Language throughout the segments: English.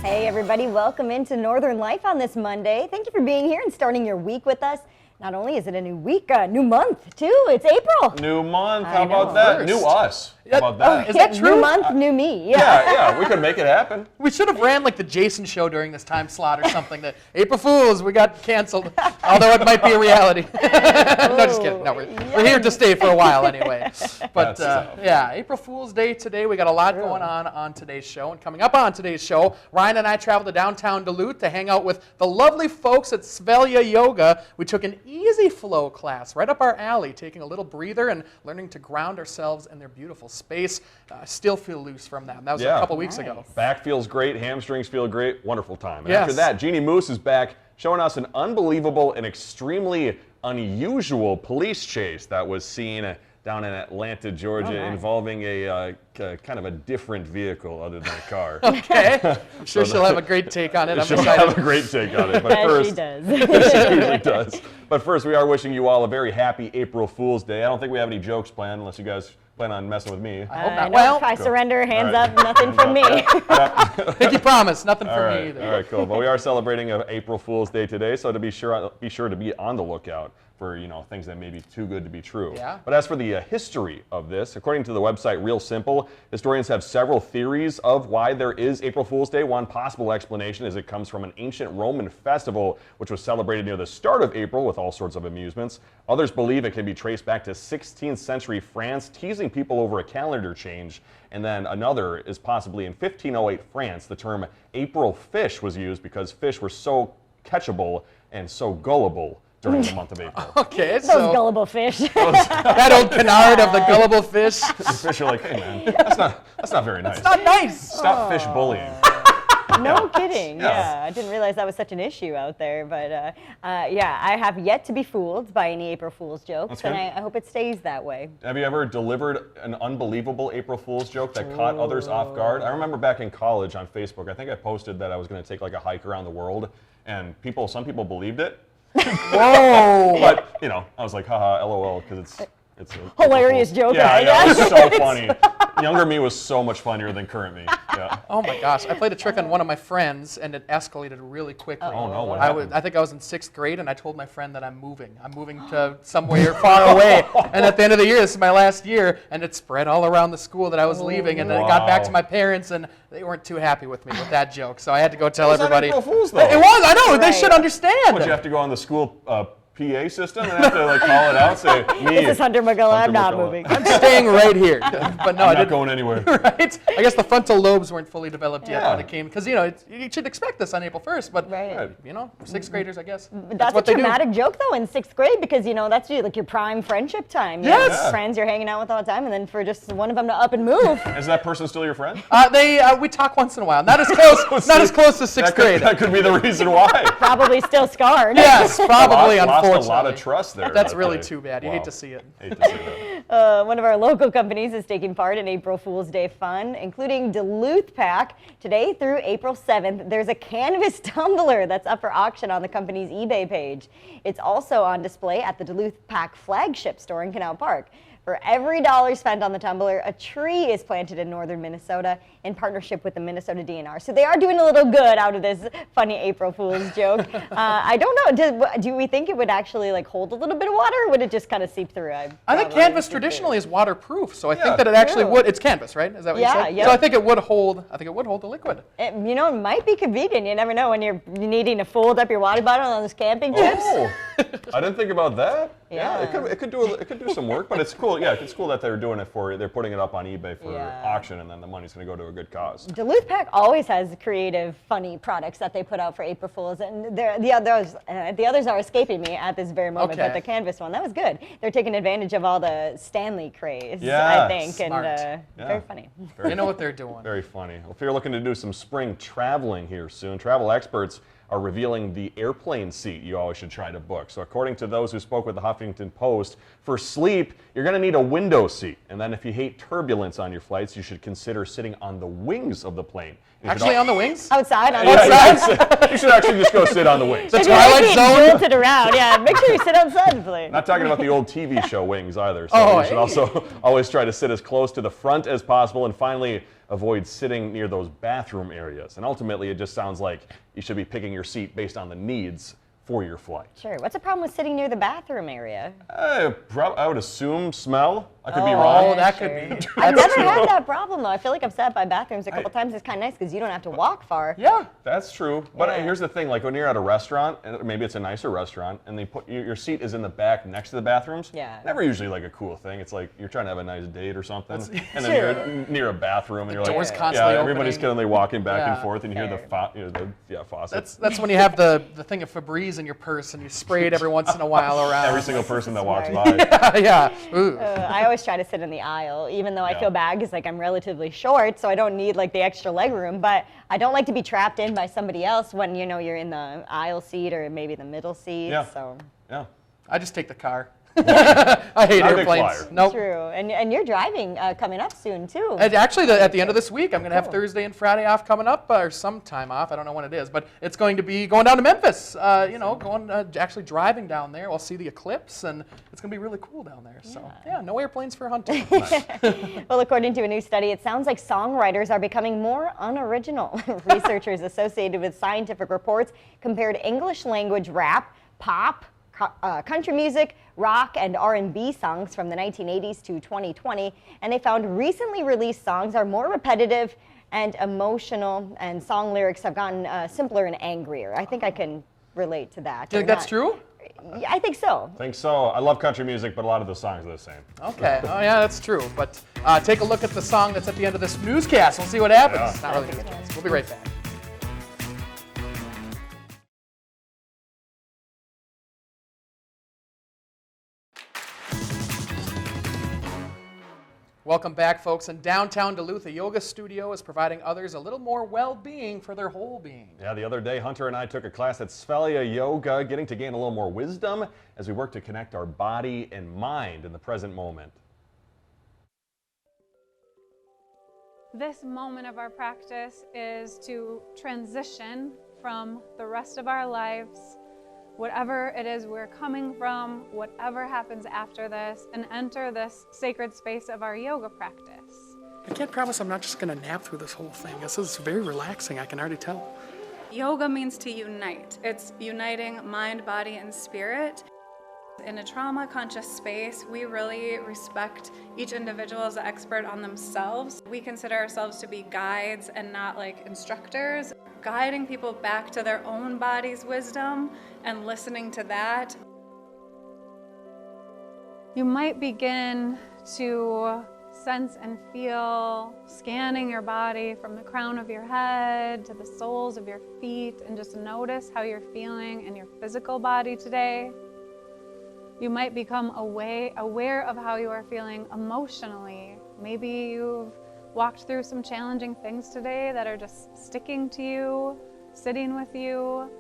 Hey everybody, welcome into Northern Life on this Monday. Thank you for being here and starting your week with us. Not only is it a new week, new month too. It's April. New month, how about that? New us. How about that? Is that true? New month, new me. Yeah, we could make it happen. We should have ran like the Jason show during this time slot or something. That April Fools, we got canceled, although it might be a reality. No, just kidding. No, we're here to stay for a while anyway. But yeah, April Fool's Day today. We got a lot going on today's show. And coming up on today's show, Ryan and I traveled to downtown Duluth to hang out with the lovely folks at Svalja Yoga. We took an easy flow class right up our alley, taking a little breather and learning to ground ourselves in their beautiful space. Still feel loose from them. That was a couple weeks ago. Back feels great, hamstrings feel great, wonderful time. And yes. After that, Jeannie Moose is back showing us an unbelievable and extremely unusual police chase that was seen down in Atlanta, Georgia, involving a kind of a different vehicle other than a car. Okay. I'm sure she'll have a great take on it. She'll have a great take on it. But first, she does. She usually does. But first, we are wishing you all a very happy April Fool's Day. I don't think we have any jokes planned unless you guys plan on messing with me. I hope not. Well, if I surrender, hands up, nothing from me. Pinky promise, nothing from me either. All right, cool. But we are celebrating April Fool's Day today, so to be sure to be on the lookout for things that may be too good to be true. Yeah. But as for the history of this, according to the website Real Simple, historians have several theories of why there is April Fool's Day. One possible explanation is it comes from an ancient Roman festival which was celebrated near the start of April with all sorts of amusements. Others believe it can be traced back to 16th century France, teasing people over a calendar change. And then another is possibly in 1508 France, the term April fish was used because fish were so catchable and so gullible during the month of April. Okay, Those so gullible fish. that old canard of the gullible fish. The fish are like, hey man, that's not very nice. It's not nice. Stop fish bullying. No kidding. Yeah. Yeah, I didn't realize that was such an issue out there. But yeah, I have yet to be fooled by any April Fool's jokes, and I hope it stays that way. Have you ever delivered an unbelievable April Fool's joke that caught others off guard? I remember back in college on Facebook, I think I posted that I was going to take like a hike around the world, and some people believed it. Whoa! But I was like, haha, LOL, because it's a Hilarious joke. Yeah, it was so funny. Younger me was so much funnier than current me. Yeah. Oh my gosh, I played a trick on one of my friends, and it escalated really quickly. Oh no, what happened? I think I was in 6th grade, and I told my friend that I'm moving. I'm moving to somewhere far away. And at the end of the year, this is my last year, and it spread all around the school that I was leaving. And then it got back to my parents, and they weren't too happy with me with that joke. So I had to go tell everybody. April Fool's, though. It was, I know, they should understand. Would you have to go on the school PA system and have to call it out, say, me. This is Hunter McGulla, I'm not moving. I'm staying right here. But no, I'm I not didn't. going anywhere. Right? I guess the frontal lobes weren't fully developed yet when it came, because you should expect this on April 1st, but 6th graders, I guess. That's what a traumatic joke though in 6th grade, because that's like your prime friendship time. You Yes. have friends you're hanging out with all the time, and then for just one of them to up and move. Is that person still your friend? We talk once in a while. Not as close. Not as close to 6th grade. That could be the reason why. Probably still scarred. Yes, probably. Unfortunately, lost a lot of trust there. That's really too bad. You hate to see it. Hate to see that. One of our local companies is taking part in April Fool's Day fun, including Duluth Pack. Today through April 7th, there's a canvas tumbler that's up for auction on the company's eBay page. It's also on display at the Duluth Pack flagship store in Canal Park. For every dollar spent on the tumbler, a tree is planted in northern Minnesota in partnership with the Minnesota DNR. So they are doing a little good out of this funny April Fool's joke. I don't know, do we think it would actually hold a little bit of water, or would it just kind of seep through? I think canvas traditionally is waterproof, so I think that it actually would. It's canvas, right? Is that what you said? Yeah. So I think it would hold. I think it would hold the liquid. It might be convenient. You never know when you're needing to fold up your water bottle on those camping trips. Oh, I didn't think about that. Yeah. It could do some work, but it's cool. Yeah, it's cool that they're doing it they're putting it up on eBay for auction, and then the money's going to go to a good cause. Duluth Pack always has creative, funny products that they put out for April Fools, and the others are escaping me at this very moment. Okay. But the canvas one, that was good. They're taking advantage of all the Stanley craze, Yeah, I think, smart. and very funny. They know what they're doing. Very funny. Well, if you're looking to do some spring traveling here soon, travel experts are revealing the airplane seat you always should try to book. So according to those who spoke with the Huffington Post, for sleep, you're going to need a window seat. And then if you hate turbulence on your flights, you should consider sitting on the wings of the plane. Actually on the wings? Outside on the Outside? You should actually just go sit on the wings. The If you're Twilight being Zone? jolted around, yeah, make sure you sit outside, please. Not talking about the old TV show wings either. So Oh, you should hey. also always try to sit as close to the front as possible, and finally avoid sitting near those bathroom areas. And ultimately, it just sounds like you should be picking your seat based on the needs for your flight. Sure. What's the problem with sitting near the bathroom area? I would assume smell. I could be Oh, wrong. that could be. I've That's never true. had that problem though. I feel like I've sat by bathrooms a couple times. It's kind of nice because you don't have to walk far. Yeah. That's true. But Yeah. here's the thing, like when you're at a restaurant, and maybe it's a nicer restaurant, and they put your seat is in the back next to the bathrooms. Yeah. Never usually like a cool thing. It's like you're trying to have a nice date or something, and then Sure. you're near a bathroom, and you're like, door's constantly everybody's opening. kind of walking back and Yeah. forth, and you hear Fair. the faucet. That's when you have the thing of Febreze in your purse and you spray it every once in a while around. Every single person that walks Smart. by. Yeah. Ooh. I always try to sit in the aisle, even though I Yeah. feel bad because like I'm relatively short, so I don't need like the extra leg room. But I don't like to be trapped in by somebody else when you're in the aisle seat or maybe the middle seat. Yeah. So Yeah. I just take the car. I hate Not a big airplanes. flyer. Nope. true. And you're driving coming up soon too. And actually, at the end of this week, I'm going to have Cool. Thursday and Friday off coming up, or some time off. I don't know when it is, but it's going to be going down to Memphis. Going actually driving down there. We'll see the eclipse, and it's going to be really cool down there. So yeah, no airplanes for hunting. Well, according to a new study, it sounds like songwriters are becoming more unoriginal. Researchers associated with Scientific Reports compared English language rap, pop, country music, rock, and R&B songs from the 1980s to 2020, and they found recently released songs are more repetitive and emotional, and song lyrics have gotten simpler and angrier. I think I can relate to that. Do you think that's true? Yeah, I think so. I think so. I love country music, but a lot of the songs are the same. Okay. Oh yeah, that's true. But take a look at the song that's at the end of this newscast. We'll see what happens. Yeah. Not really a newscast. We'll be right back. Welcome back, folks. In downtown Duluth, a yoga studio is providing others a little more well-being for their whole being. Yeah, the other day, Hunter and I took a class at Svalja Yoga, getting to gain a little more wisdom as we work to connect our body and mind in the present moment. This moment of our practice is to transition from the rest of our lives, whatever it is we're coming from, whatever happens after this, and enter this sacred space of our yoga practice. I can't promise I'm not just going to nap through this whole thing. This is very relaxing, I can already tell. Yoga means to unite. It's uniting mind, body, and spirit. In a trauma-conscious space, we really respect each individual as an expert on themselves. We consider ourselves to be guides and not like instructors, guiding people back to their own body's wisdom and listening to that. You might begin to sense and feel, scanning your body from the crown of your head to the soles of your feet, and just notice how you're feeling in your physical body today. You might become aware of how you are feeling emotionally. Maybe you've walked through some challenging things today that are just sticking to you, sitting with you.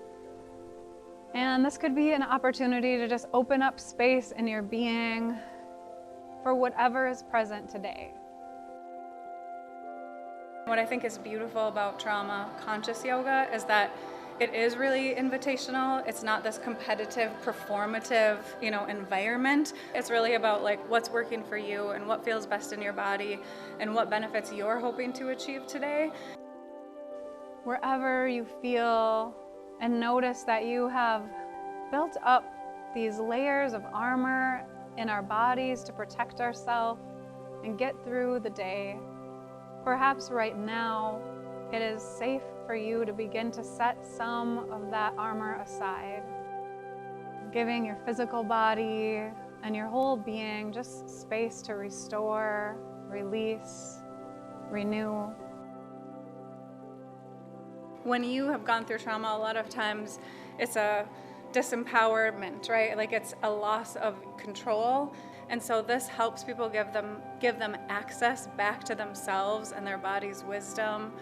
And this could be an opportunity to just open up space in your being for whatever is present today. What I think is beautiful about trauma-conscious yoga is that it is really invitational. It's not this competitive, performative, environment. It's really about like what's working for you and what feels best in your body and what benefits you're hoping to achieve today. Wherever you feel, and notice that you have built up these layers of armor in our bodies to protect ourselves and get through the day. Perhaps right now, it is safe for you to begin to set some of that armor aside, giving your physical body and your whole being just space to restore, release, renew. When you have gone through trauma, a lot of times it's a disempowerment, right? Like it's a loss of control. And so this helps people give them access back to themselves and their body's wisdom.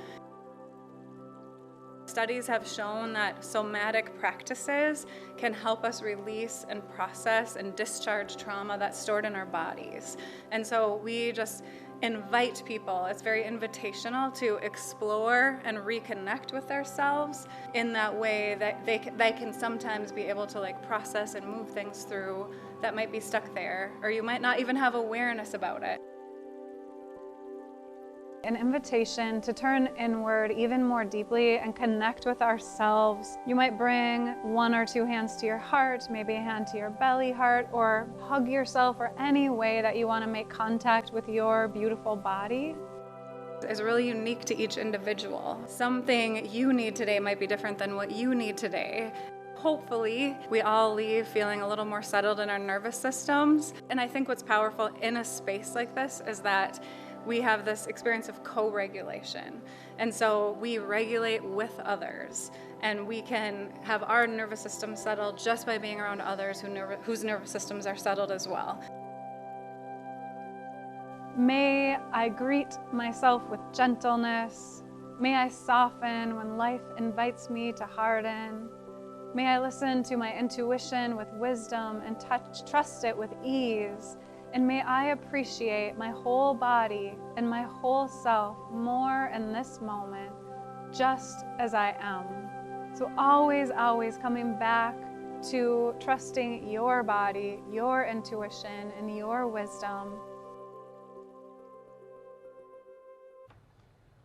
Studies have shown that somatic practices can help us release and process and discharge trauma that's stored in our bodies. And so we just invite people. It's very invitational to explore and reconnect with themselves in that way that they can sometimes be able to like process and move things through that might be stuck there, or you might not even have awareness about it. An invitation to turn inward even more deeply and connect with ourselves. You might bring 1 or 2 hands to your heart, maybe a hand to your belly heart, or hug yourself, or any way that you want to make contact with your beautiful body. Is really unique to each individual. Something you need today might be different than what you need today. Hopefully, we all leave feeling a little more settled in our nervous systems. And I think what's powerful in a space like this is that we have this experience of co-regulation. And so we regulate with others, and we can have our nervous system settled just by being around others whose nervous systems are settled as well. May I greet myself with gentleness. May I soften when life invites me to harden. May I listen to my intuition with wisdom and trust it with ease. And may I appreciate my whole body and my whole self more in this moment, just as I am. So always, always coming back to trusting your body, your intuition, and your wisdom.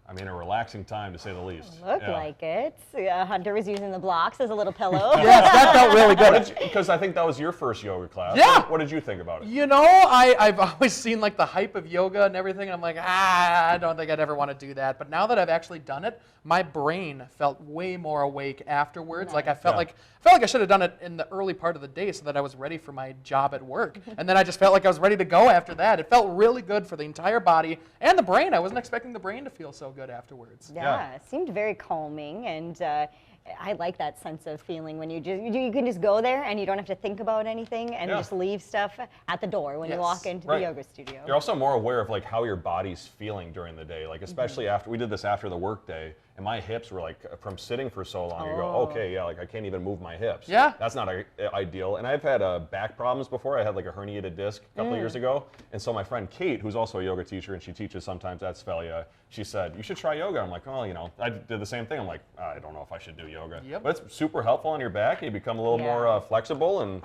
I mean, a relaxing time to say the least. Looked like it. Hunter was using the blocks as a little pillow. Yes, that felt really good. Because I think that was your first yoga class. Yeah. What did you think about it? You know, I've always seen like the hype of yoga and everything, and I'm like, I don't think I'd ever want to do that. But now that I've actually done it, my brain felt way more awake afterwards. Nice. Like I felt like I should have done it in the early part of the day so that I was ready for my job at work. And then I just felt like I was ready to go after that. It felt really good for the entire body and the brain. I wasn't expecting the brain to feel so good afterwards. Yeah, it seemed very calming, and I like that sense of feeling when you can just go there and you don't have to think about anything and just leave stuff at the door when you walk into the yoga studio. You're also more aware of like how your body's feeling during the day, like especially after we did this after the work day, and my hips were like from sitting for so long. You go, okay, yeah, like I can't even move my hips. Yeah, that's not ideal. And I've had back problems before. I had like a herniated disc a couple of years ago, and so my friend Kate, who's also a yoga teacher and she teaches sometimes at Svalja, she said you should try yoga. I'm like, oh, you know, I did the same thing. I'm like, I don't know if I should do yoga. But it's super helpful on your back. You become a little more flexible and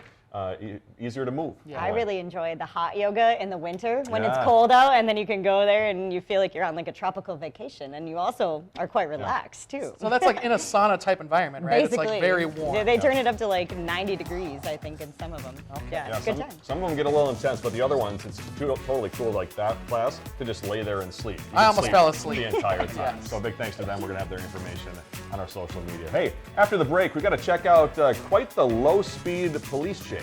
easier to move. I really enjoy the hot yoga in the winter when it's cold out, and then you can go there and you feel like you're on like a tropical vacation, and you also are quite relaxed too. So that's like in a sauna type environment, right? Basically, it's like very warm. They turn it up to like 90 degrees, I think, in some of them. Yeah, good time. Some of them get a little intense, but the other ones, it's totally cool, like that class, to just lay there and sleep. I almost fell asleep the entire time. So big thanks to them. We're going to have their information on our social media. Hey, after the break, we got to check out quite the low-speed police chase.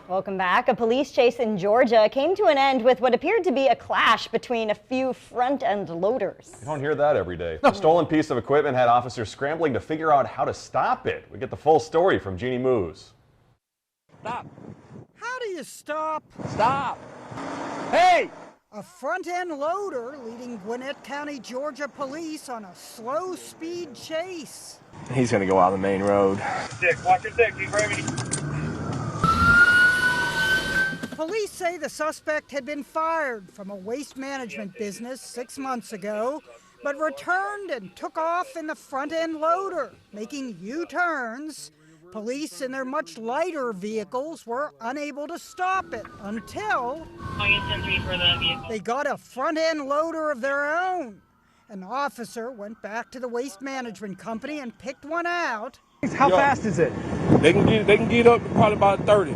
Welcome back. A police chase in Georgia came to an end with what appeared to be a clash between a few front-end loaders. You don't hear that every day. A stolen piece of equipment had officers scrambling to figure out how to stop it. We get the full story from Jeannie Moose. Stop. How do you stop? Stop. Hey! A front-end loader leading Gwinnett County, Georgia police on a slow-speed chase. He's gonna go out the main road. Dick, watch your dick, be gravity. Police say the suspect had been fired from a waste management business 6 months ago, but returned and took off in the front-end loader, making U-turns. Police in their much lighter vehicles were unable to stop it until they got a front-end loader of their own. An officer went back to the waste management company and picked one out. How fast is it? They can get up to probably about 30.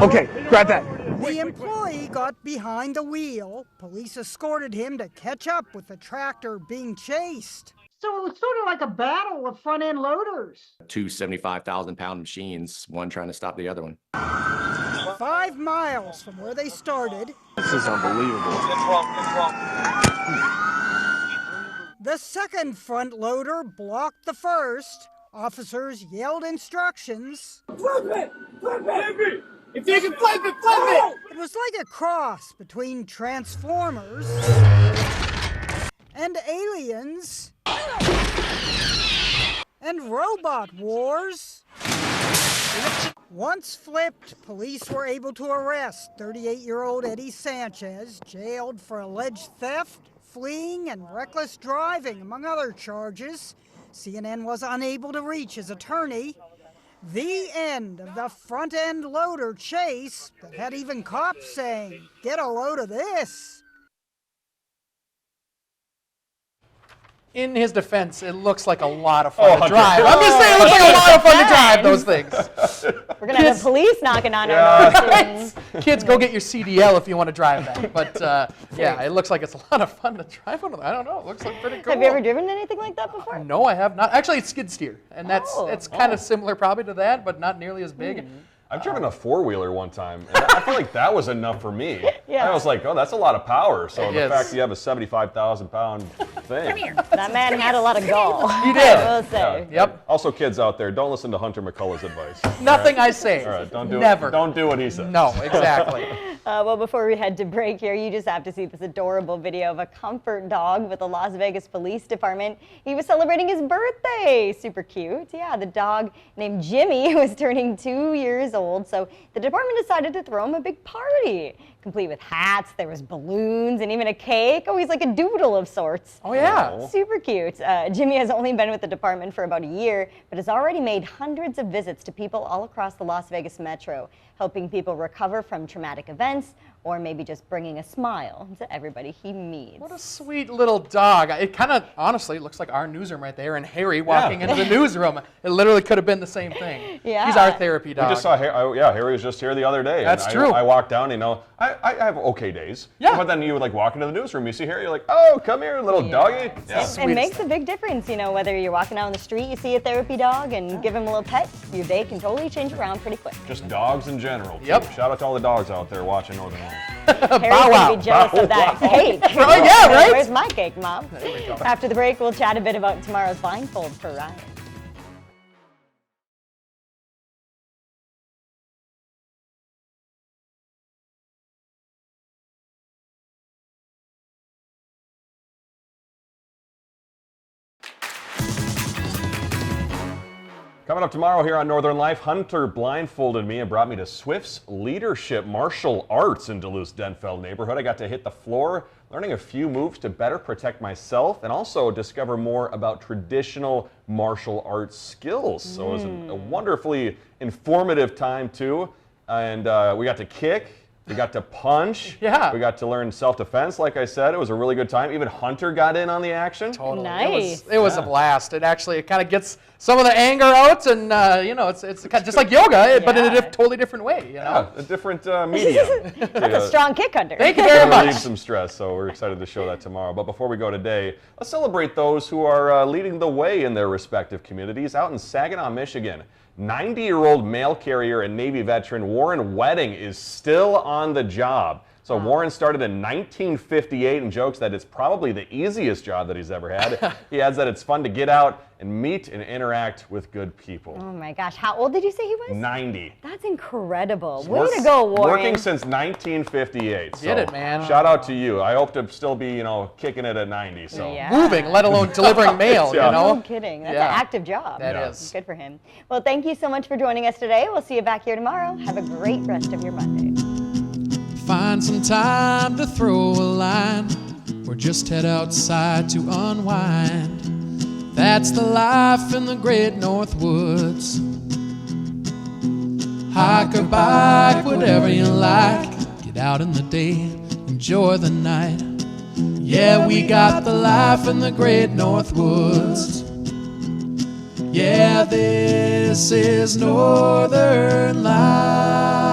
Okay, grab that. The employee got behind the wheel. Police escorted him to catch up with the tractor being chased. So it was sort of like a battle of front-end loaders. Two 75,000-pound machines, one trying to stop the other one. 5 miles from where they started. This is unbelievable. The second front loader blocked the first. Officers yelled instructions. Flip it! Flip it! If you can flip it, flip it! It was like a cross between Transformers and Aliens and Robot Wars. Once flipped, police were able to arrest 38-year-old Eddie Sanchez, jailed for alleged theft, fleeing, and reckless driving, among other charges. CNN was unable to reach his attorney. The end of the front-end loader chase that had even cops saying, "Get a load of this." In his defense, it looks like a lot of fun to drive. I'm just saying, it looks like a lot of fun to drive those things. We're going to have the police knocking on our doors soon. Kids, go get your CDL if you want to drive that. But yeah, it looks like it's a lot of fun to drive one of them. I don't know. It looks like pretty cool. Have you ever driven anything like that before? No, I have not. Actually, it's skid steer, and it's kind of similar probably to that, but not nearly as big. I've driven a four-wheeler one time, and I feel like that was enough for me. Yeah. I was like, oh, that's a lot of power. So the Yes. fact that you have a 75,000-pound thing. That man had a lot of gall. He did. I will say. Yep. Also, kids out there, don't listen to Hunter McCullough's advice. Nothing I say. All right, don't do Never. it. Don't do what he says. No, exactly. Well, before we head to break here, you just have to see this adorable video of a comfort dog with the Las Vegas Police Department. He was celebrating his birthday. Super cute. Yeah, the dog named Jimmy was turning 2 years old, so the department decided to throw him a big party, complete with hats, there was balloons, and even a cake. Oh, he's like a doodle of sorts. Oh, yeah. Super cute. Jimmy has only been with the department for about a year, but has already made hundreds of visits to people all across the Las Vegas metro, helping people recover from traumatic events or maybe just bringing a smile to everybody he meets. What a sweet little dog. It kind of, honestly, looks like our newsroom right there, and Harry walking into the newsroom. It literally could have been the same thing. Yeah. He's our therapy dog. We just saw Harry. Harry was just here the other day. That's and true. I walked down, I have okay days. Yeah. But then you would walk into the newsroom, you see Harry, you're like, oh, come here, little doggy. Yeah. It makes a big difference, whether you're walking down the street, you see a therapy dog and give him a little pet, your day can totally change around pretty quick. Just dogs in general. Yep. Shout out to all the dogs out there watching Northern Lights. Harry's gonna be jealous of that cake. Oh, yeah, right? Where's my cake, Mom? After the break, we'll chat a bit about tomorrow's blindfold for Ryan. Coming up tomorrow here on Northern Life, Hunter blindfolded me and brought me to Swift's Leadership Martial Arts in Duluth's Denfeld neighborhood. I got to hit the floor, learning a few moves to better protect myself and also discover more about traditional martial arts skills. So it was a wonderfully informative time too. And we got to kick. We got to punch. Yeah. We got to learn self-defense, like I said. It was a really good time. Even Hunter got in on the action. Totally. Nice. It was a blast. It kind of gets some of the anger out, and it's kind of just like yoga, but in a totally different way. Yeah, a different medium. That's a strong kick, Hunter. Thank you very much. Relieve some stress, so we're excited to show that tomorrow. But before we go today, let's celebrate those who are leading the way in their respective communities. Out in Saginaw, Michigan, 90-year-old mail carrier and Navy veteran Warren Wedding is still on the job. So Warren started in 1958 and jokes that it's probably the easiest job that he's ever had. He adds that it's fun to get out and meet and interact with good people. Oh my gosh, how old did you say he was? 90. That's incredible. Way to go, Warren. Working since 1958. Get it, man. Shout out to you. I hope to still be, kicking it at 90. So. Yeah. Moving, let alone delivering mail, No kidding. That's Yeah. an active job. That is. Good for him. Well, thank you so much for joining us today. We'll see you back here tomorrow. Have a great rest of your Monday. Find some time to throw a line or just head outside to unwind. That's the life in the great North Woods. Hike or bike, whatever you like. Get out in the day, enjoy the night. Yeah, we got the life in the great North Woods. Yeah, this is Northern Life.